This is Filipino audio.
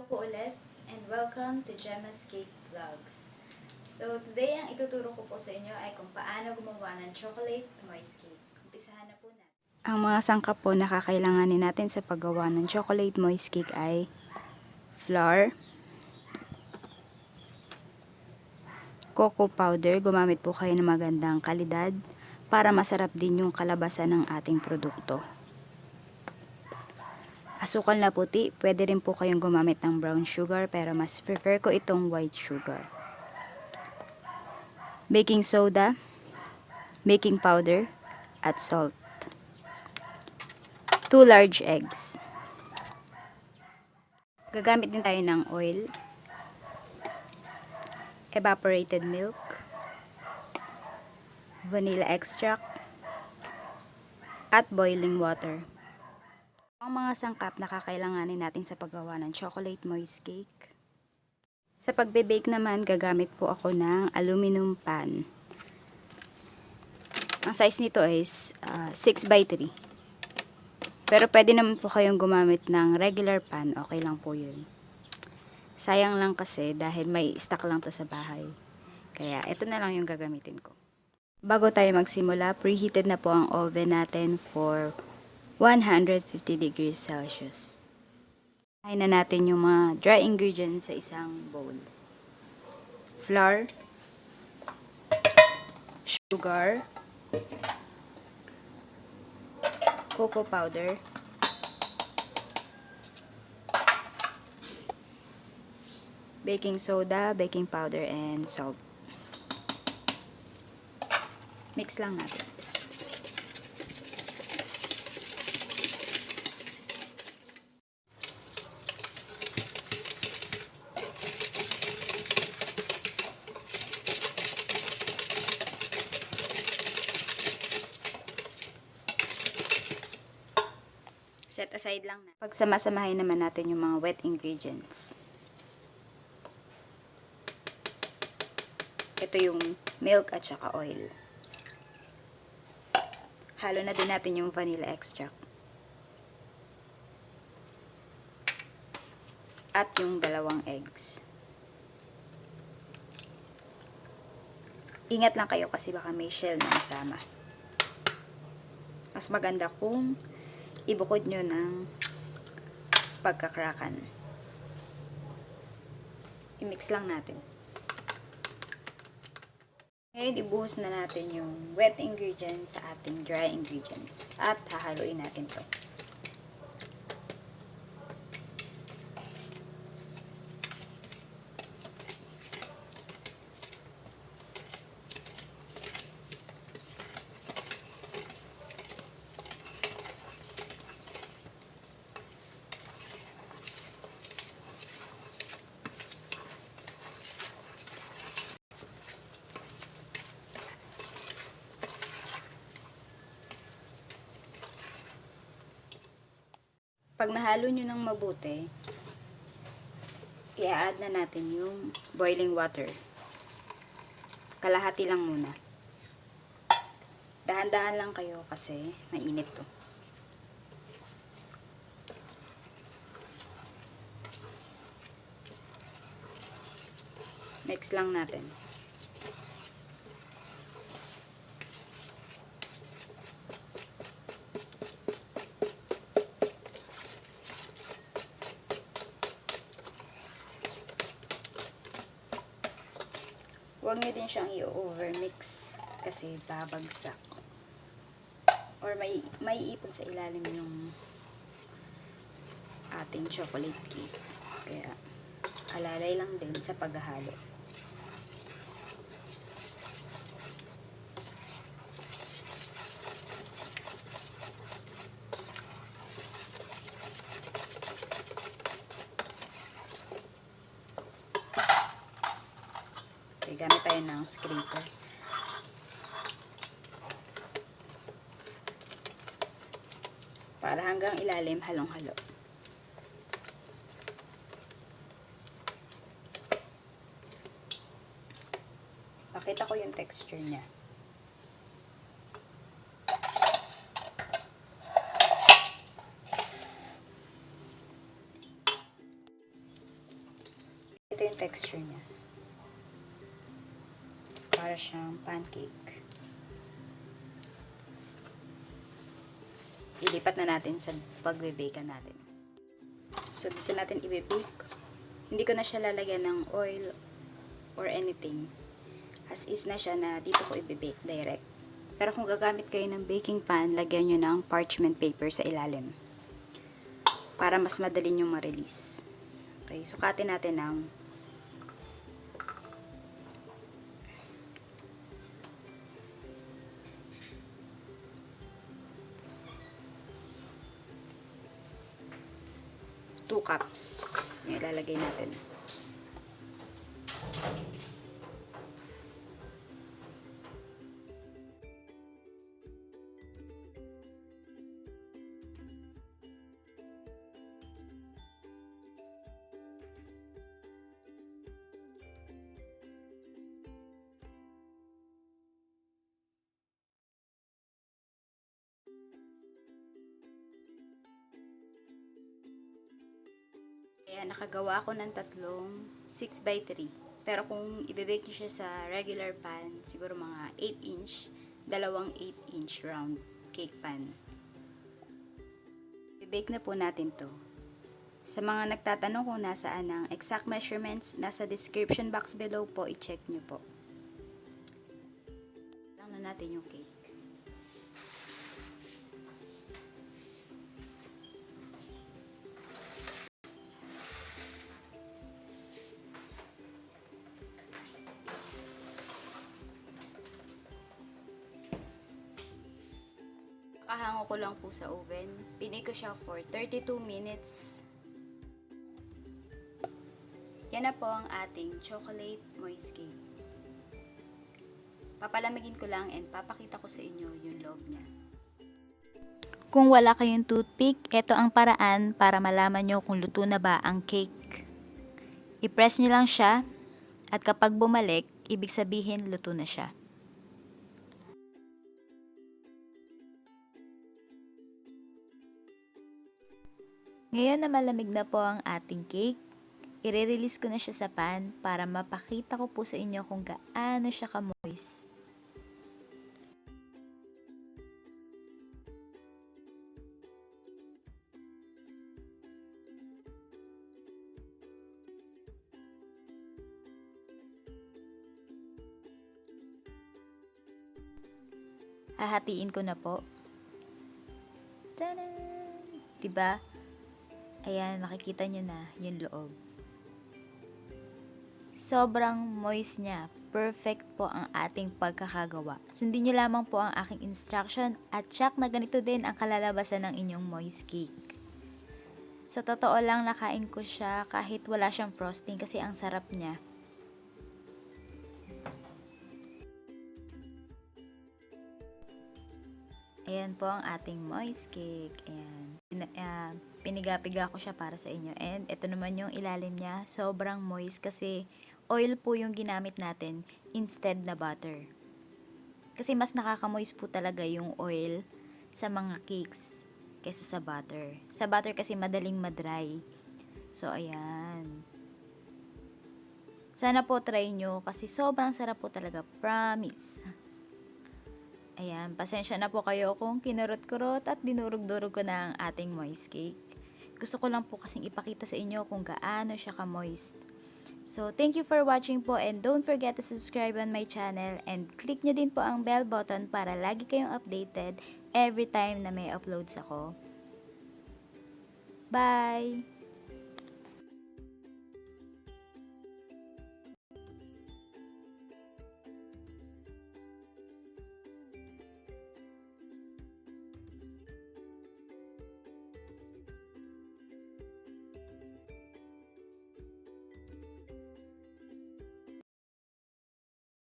Hello po ulit and welcome to Gemma's Cake Vlogs. So today ang ituturo ko po sa inyo ay kung paano gumawa ng chocolate moist cake. Umpisahan na po natin. Ang mga sangkap po na kakailanganin natin sa paggawa ng chocolate moist cake ay flour, cocoa powder, gumamit po kayo ng magandang kalidad para masarap din yung kalabasan ng ating produkto. Asukal na puti, pwede rin po kayong gumamit ng brown sugar pero mas prefer ko itong white sugar. Baking soda, baking powder, at salt. 2 large eggs. Gagamit din tayo ng oil, evaporated milk, vanilla extract, at boiling water. Ang mga sangkap na kakailanganin natin sa paggawa ng chocolate moist cake. Sa pagbe-bake naman, gagamit po ako ng aluminum pan. Ang size nito is 6x3. Pero pwede naman po kayong gumamit ng regular pan, okay lang po yun. Sayang lang kasi dahil may stock lang to sa bahay. Kaya ito na lang yung gagamitin ko. Bago tayo magsimula, preheated na po ang oven natin for 150 degrees Celsius. Hain na natin yung mga dry ingredients sa isang bowl. Flour, sugar, cocoa powder, baking soda, baking powder, and salt. Mix lang natin. Set aside lang na. Pagsamasamahin naman natin yung mga wet ingredients. Ito yung milk at saka oil. Halo na din natin yung vanilla extract. At yung 2 eggs. Ingat lang kayo kasi baka may shell na kasama. Mas maganda kung ibukod nyo ng pagkakrakan. I-mix lang natin. Ngayon, ibuhos na natin yung wet ingredients sa ating dry ingredients. At hahaluin natin to. Pag nahalo nyo ng mabuti, i-add na natin yung boiling water. Kalahati lang muna. Dahan-dahan lang kayo kasi mainit to. Mix lang natin. Huwag nyo din siyang i-overmix kasi babagsak. Or may ipon sa ilalim yung ating chocolate cake. Kaya alalay lang din sa paghahalo. Gamit tayo ng scraper. Para hanggang ilalim, halong-halo. Pakita ko yung texture niya. Ito yung texture niya. Para siyang pancake. Ilipat na natin sa pagbe-bake natin. So, dito natin i-bake. Hindi ko na siya lalagyan ng oil or anything. As is na siya na dito ko i-bake direct. Pero kung gagamit kayo ng baking pan, lagyan nyo ng parchment paper sa ilalim. Para mas madali nyo ma-release. Okay, sukatin natin ng 2 cups. Yung ilalagay natin. Kaya nakagawa ako ng tatlong 6x3. Pero kung ibebake nyo siya sa regular pan, siguro mga 8-inch, dalawang 8-inch round cake pan. Ibebake na po natin to. Sa mga nagtatanong kung nasaan ang exact measurements, nasa description box below po, i-check nyo po. Lang na natin yung cake. Nakahango ko lang po sa oven. Pinay ko siya for 32 minutes. Yan na po ang ating chocolate moist cake. Papalamigin ko lang and papakita ko sa inyo yung loob niya. Kung wala kayong toothpick, ito ang paraan para malaman nyo kung luto na ba ang cake. I-press nyo lang siya at kapag bumalik, ibig sabihin luto na siya. Ngayon na malamig na po ang ating cake, i-release ko na siya sa pan para mapakita ko po sa inyo kung gaano siya ka-moist. Hahatiin ko na po. Tada! Diba? Ayan, makikita nyo na yung loob. Sobrang moist niya. Perfect po ang ating pagkakagawa. Sundin nyo lamang po ang aking instruction at check na ganito din ang kalalabasan ng inyong moist cake. Sa totoo lang, nakain ko siya kahit wala siyang frosting kasi ang sarap niya. Ayan po ang ating moist cake. Ayan. Piniga-piga ko siya para sa inyo. And ito naman yung ilalim niya. Sobrang moist kasi oil po yung ginamit natin instead na butter. Kasi mas nakaka-moist po talaga yung oil sa mga cakes kaysa sa butter. Sa butter kasi madaling madry. So, ayan. Sana po try nyo kasi sobrang sarap po talaga. Promise. Ayan, pasensya na po kayo kung kinurot-kurot at dinurog-durog ko na ang ating moist cake. Gusto ko lang po kasing ipakita sa inyo kung gaano siya ka-moist. So, thank you for watching po and don't forget to subscribe on my channel and click nyo din po ang bell button para lagi kayong updated every time na may uploads ako. Bye!